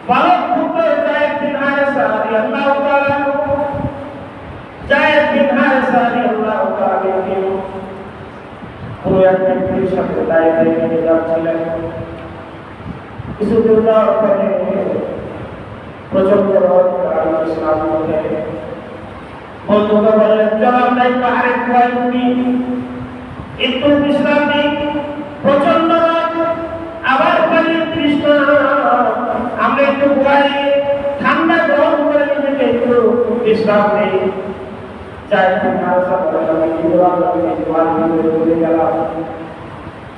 বালক পুত্র যায়েদ বিন হারেসা রাদিয়াল্লাহু তাআলা যায়েদ বিন হারেসা রাদিয়াল্লাহু তাআলা কোন এক ব্যক্তির সাথে দাঁড়িয়ে নিয়ে যাচ্ছিলেন। কিছু দূর যাওয়ার পরে প্রচন্ড রোদ আর ইসলাম মধ্যে বন্ধুকে বললেন, চলো আমরা একটু আরেক ভয় উঠি, একটু বিশ্রাম নিই। প্রচন্ড রোদ, আবার পানির তৃষ্ণা, আমরা একটু ভয় ঠান্ডা গ্রহণ করে নিজেকে একটু বিশ্রাম নেই।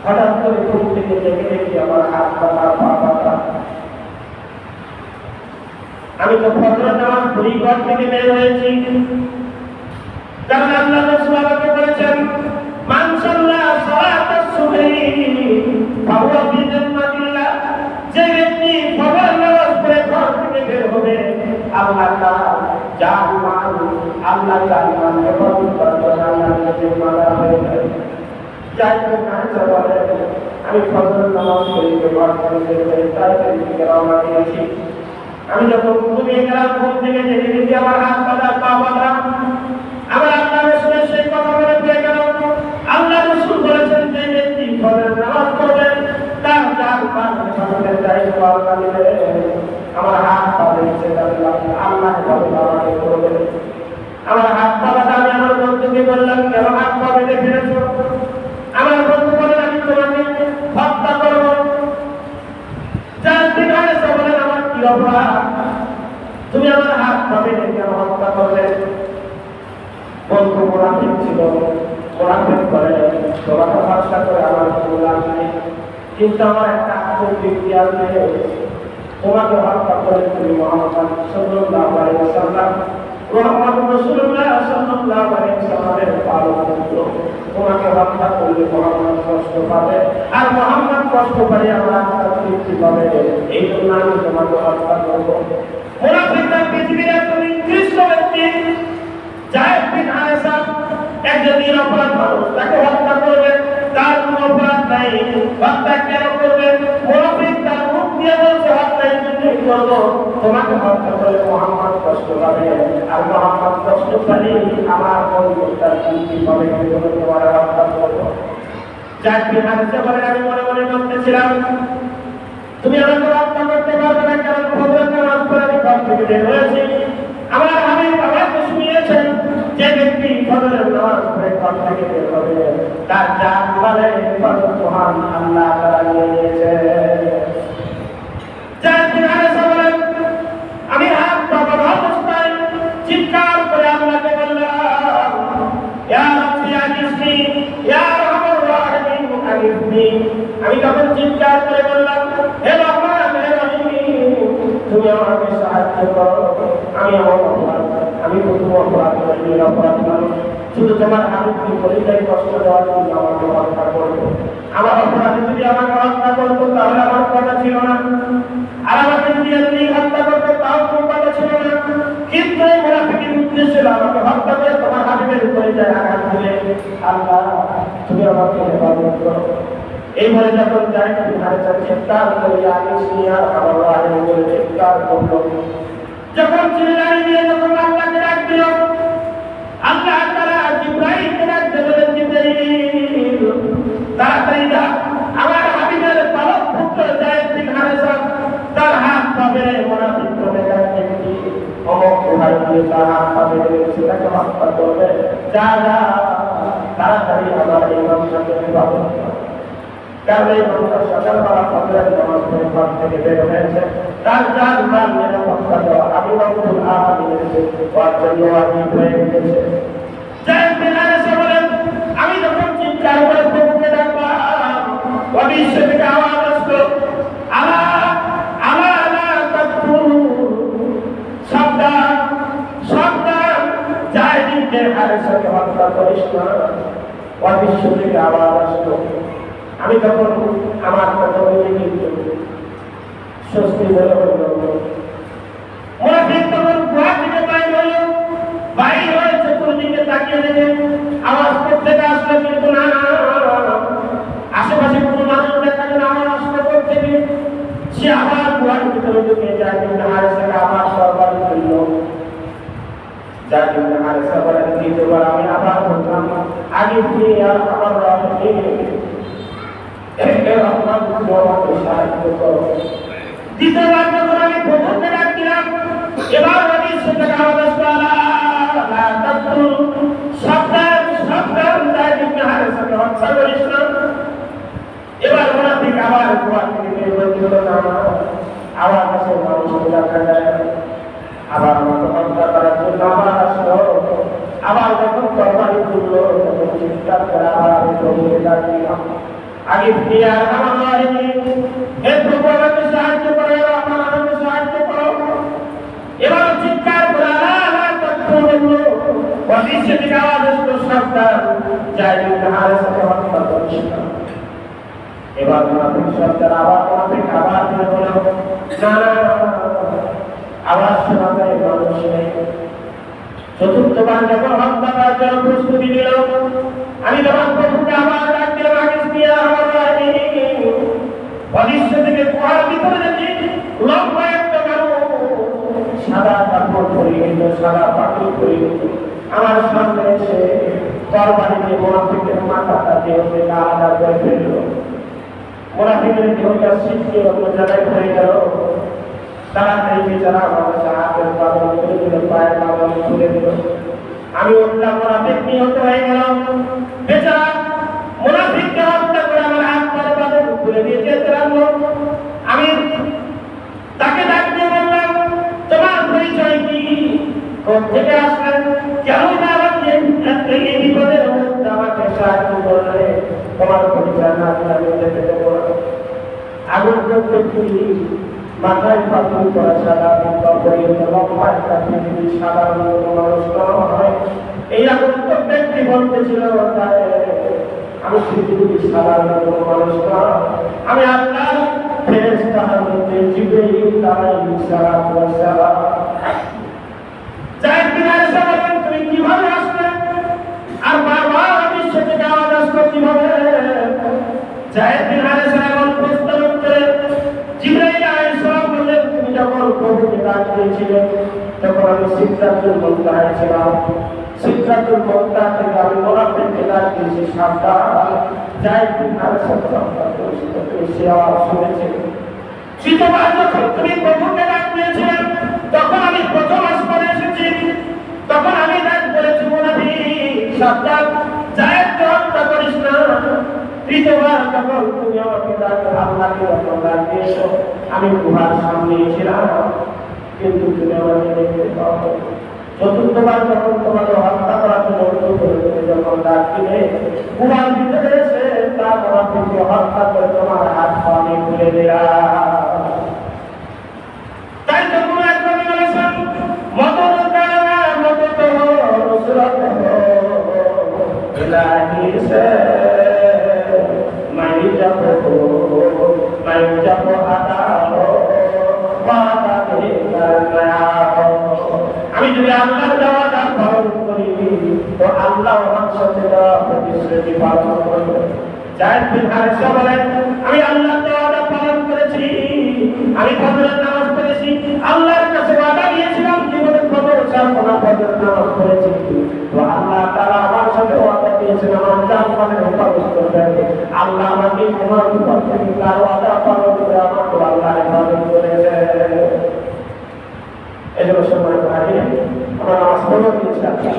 হঠাৎ করে ঘুম থেকে জেগে দেখি আমার হাত পাতা পা পাতা। আমি তো ফজরের নামাজ পড়ি, ঘর থেকে বের হয়েছি, কারণ আল্লাহ রাসূল আমাকে বলেছেন, মান সাল্লা সালাতাস সুবহি ফাহুয়া ফি জান্নাতিল্লাহ। যে ব্যক্তি ফজর নামাজ পড়ে ঘর থেকে বের হবে, আল্লাহ তাআলা জান্নাত, আল্লাহ তাআলা হেফাজত করবেন, আল্লাহর কাছে মালা হয়ে যাবে। যাই হোক, আমি ফজর নামাজ পড়ি, ঘর থেকে বের হয়ে তাইয়ের দিকে রওনা দিয়েছি। আমি যখন ঘুমিয়ে গেলাম, ঘুম থেকে জেগে দেখি আমার হাত বাঁধা পা বাঁধা। আমার আল্লাহ রাসূলের সেই কথা মনে পড়ে গেল। আল্লাহ রাসূল বলেছেন, যে ব্যক্তি ফজরের নামাজ পড়বেন তার জান্নাত হেফাজতের দায়িত্ব আল্লাহ নেবেন। আমার হাত পা বেঁধেছে, আল্লাহ হেফাজত আমাকে করবেন। আমার হাত পা বাঁধা। আমি আমার বন্ধুকে বললাম, কেন হাত পা বেঁধে ফেলেছো? আমার বন্ধু বলেন, আমি তোমাকে হত্যা করবো। তুমি আমার হাত পাবে কেন হত্যা করলে? বন্ধু মুনাফিক ছিল, মুনাফিক করে তোমাকে ভরসা করে আমার কোনো লাভ নেই, কিন্তু আমার একটা আত্মতৃপ্তি আছে, তোমাকে হত্যা করে তুমি মুহাম্মদ সাল্লাল্লাহু আলাইহি ওয়াসাল্লাম, মুহাম্মদ রাসূলুল্লাহ সাল্লাল্লাহু আলাইহি ওয়াসাল্লামের পালক পুত্র, তোমাকে হত্যা করলে মুহাম্মদ কষ্ট পাবে, আর মুহাম্মদ কষ্ট পাবে আমার আত্মতৃপ্তি পাবে। এই জন্য আমি তোমাকে হত্যা করব। মুনাফিকরা পৃথিবীর এক নিকৃষ্ট ব্যক্তি, যায়েদ বিন হারেসা একজন নিরপরাধ মানুষ, তাকে হত্যা করবে, তার কোনো অপরাধ নাই, হত্যা কেন করবে? মুনাফিক তার মুখ দিয়ে বলছে, হত্যার জন্যই করব, তোমাকে হত্যা করলে মুহাম্মদ কষ্ট পাবে, আর মুহাম্মদ কষ্ট পেলে আমার বন্ধুটার তৃপ্তি পাবে, এজন্য তোমার হত্যা করব। যায়েদ বিন হারেসা বলে, আমি মনে মনে ভাবতেছিলাম, তুমি আমাকে হত্যা করতে পারবে না, কারণ ফজরের নামাজ পড়ে আমি ঘর থেকে বের হয়েছি। আমার হাবিব আমাকে শুনিয়েছেন, যে ব্যক্তি ফজরের নামাজ পড়ে ঘর থেকে বের হবে তার জান বলে মহান আল্লাহ তাআলা নিয়ে নিয়েছে। যায়েদ বিন হারেসা বলেন, আমি হাত বাঁধা অবস্থায় চিৎকার করে আল্লাহকে বললাম, ইয়া রাব্বি আনিসনি, ইয়া রাহমার রাহিম আনিসনি। আমি তখন চিৎকার করে বললাম, হে রহমান, হে রহিম, তুমি আমাকে সাহায্য করো। আমি প্রথম অপরাধ করি, অপরাধ মানুষ, শুধু তোমার হাবিবকে পরিচয় কষ্ট দেওয়ার জন্য আমাকে হত্যা করবো। আমার অপরাধে যদি আমাকে হত্যা করতো তাহলে আমার কথা ছিল না, আর আমাকে যদি এমনি হত্যা করতো তাও কোনো কথা ছিল না, কিন্তু এই মুনাফিকের উদ্দেশ্য ছিল আমাকে হত্যা করে তোমার হাবিবের পরিচয় আঘাত দিলে। আল্লাহ, তুমি আমাকে হেফাজত করো। এই বলে যখন যায়েদ বিন হারেসা চিৎকার করে আমার রাহিম বলে চিৎকার করলো, যখন চিল্লানি দিয়ে যখন আল্লাহকে ডাক দিল, আল্লাহ তাআলা জিবরাইলকে ডাক দিলেন, জিবরাইল তাড়াতাড়ি যা, আমার হাবিবের পালক পুত্র যায়েদ বিন হারেসা তার হাত পা বেঁধে মুনাফিক করে দেখি অমুক ভাই দিয়ে তার হাত পা বেঁধে সেটাকে হত্যা করবে। যা যা, তাড়াতাড়ি আমার এই মানুষকে হেফাজত কর। কারণ এই মানুষটা সকালবেলা ফজরের নামাজ পড়ে ঘর থেকে বের হয়েছে, তার জান মাল নিরাপত্তা দেওয়া আমি রব্বুল আলামিনের জন্য ওয়াজিব হয়ে গেছে। যায়েদ বিন হারেসা বলেন, আমি যখন চিৎকার করে প্রভুকে ডাকলাম, অদৃশ্য থেকে আওয়াজ আসলো, আলা আলা আলা তাকফুরু, সাবধান সাবধান, যায়েদ বিন হারেসাকে হত্যা করিস না। অদৃশ্য থেকে আওয়াজ আসলো। আমি তখন আমার কথা বলে কিন্তু স্বস্তি বলে হল। মুনাফিক তখন গুহা থেকে বাইর হয়ে চতুর্দিকে তাকিয়ে দেখে আওয়াজ কোত্থেকে আসলো, কিন্তু না, আশেপাশে কোনো মানুষ দেখা গেল, আওয়াজ আসলো কোত্থেকে। সে আবার গুহার ভিতরে ঢুকে যায় কিন্তু হারেসাকে আবার সরকারি করল। যার জন্য হারেসা বলেন দ্বিতীয়বার আমি আবার বললাম আগে ফিরে আর আমার সাহায্য করো। দ্বিতীয়বার যখন আমি প্রভুকে ডাক দিলাম, এবার আমি সেটা আওয়াজ এবার মুনাফিক আবার কুয়া থেকে বলছিল না আবার কাছে মানুষকে দেখা যায় আবার আমাকে হত্যা করার জন্য আবার আসলো। আবার যখন তরবারি তুললো তখন চিৎকার করে আবার আমি প্রভুকে ডাক দিলাম আগে ফিরে আর আমার হয়নি। হে প্রভু আমাকে সাহায্য করো, আমার আমাকে সাহায্য করো। এবার চিৎকার করে অদৃশ্য থেকে আওয়াজ আসলো সাবধান যাই হারের সাথে হত্যা করিস না। এবার মুনাফিক সরকার আবার মুনাফিক আবার বলল না আওয়াজ শোনা যায় মানুষ নেই। চতুর্থবার যখন হত্যা করার জন্য প্রস্তুতি নিল, আমি যখন প্রভুকে আবার ডাক দিলাম আগে দিয়ে আমার অদৃশ্য থেকে কুয়ার ভিতরে দেখি লম্বা একটা মানুষ সাদা কাপড় পরিহিত, সাদা পাখি পরিহিত আমার সামনে এসে তরবারি দিয়ে মুনাফিকের মাথাটা দিয়ে আলাদা করে ফেলল। মুনাফিকের দেহটা ছিটকে অন্য জায়গায় হয়ে গেল। তাড়াতাড়ি বেচারা আমার হাতের বাঁধন করে দিল, পায়ের বাঁধন খুলে দিল। আমি উঠলাম, মুনাফিক নিহত হয়ে গেল। বেচারা মুনাফিককে হত্যা করে আমার হাত পায়ের বাঁধন খুলে দিয়ে যেতে লাগলো। আমি তাকে ডাক দিয়ে বললাম তোমার পরিচয় কি, কোথা থেকে আসলেন, কেন আমাকে এই বিপদের মধ্যে আমাকে সাহায্য করলে? তোমার পরিচয় না দিলে আমি যেতে দেবো না। আগুন করতে কি মাথায় পাথর করা সাদা পরিহিত লম্বা একটা পৃথিবী সাধারণ মানুষ হয়। এই আগুন তো ব্যক্তি বলতেছিল আমি পৃথিবীর সাধারণ মানুষ না, আমি আল্লাহ ফেরেশতার মধ্যে জিবরাইল আলাইহিস সালাতু ওয়াস সালাম। যায়েদ বিন হারেসা বলেন তুমি কিভাবে আসলে? আর বারবার আমি সেটা আওয়াজ আসলো কিভাবে? যায়েদ বিন হারেসা এমন প্রশ্নের উত্তরে জিবরাইল আলাইহিস সালাম বললেন তুমি যখন প্রভুকে ডাক দিয়েছিলে তখন আমি সিদরাতুল মুনতাহায় ছিলাম। সিদরাতুল মুনতাহা থেকে আমি মুনাফিককে ডাক দিয়েছি সাবধান। যায়েদ বিন হারেসা সে আওয়াজ শুনেছে। তৃতীয়বার যখন তুমি প্রভুকে ডাক দিয়েছিলে তখন আমি প্রথম আসমানে এসেছি, তখন আমি ডাক বলেছি মুনাফিক সাবধান, যায়েদকে হত্যা করিস না। তৃতীয়বার যখন তুমি আমাকে ডাক আল্লাহকে যখন ডাক দিয়েছো আমি গুহার সামনে ছিলাম কিন্তু তুমি আমাকে দেখতে পাও। চতুর্থবার যখন তোমাকে হত্যা করার জন্য যখন ডাক দিলে গুহার ভিতরে এসে তার মুনাফিককে হত্যা করে তোমার হাত পা আমি খুলে দিলাম। তাই তো কোনো এক কবি বলেছেন মদদ কানা মদদ হো নুসরত হো ইলাহি সে মাই যাব আদা হো ওয়াদা হে করনা হো। আমি যদি আল্লাহর ওয়াদা পালন করি তো আল্লাহ আমার সাথে দেওয়া প্রতিশ্রুতি পালন করবে। যায়েদ বিন হারেসা বলেন আমি আল্লাহর ওয়াদা পালন করেছি, আমি ফজরের নামাজ পড়েছি, আল্লাহর কাছে ওয়াদা দিয়েছিলাম জীবনে ফজর ছাড়া কোনো ফজরের নামাজ পড়েছি, তো আল্লাহ তাআলা আমার সাথে ওয়াদা দিয়েছেন আমার জান্নাতের হেফাজত করবেন। আল্লাহ আমাকে তোমার উপর থেকে তার ওয়াদা পালন করে আমাকে আল্লাহ হেফাজত করেছে। এজন্য সময় পাই আমরা নামাজ পড়ব ইনশাআল্লাহ।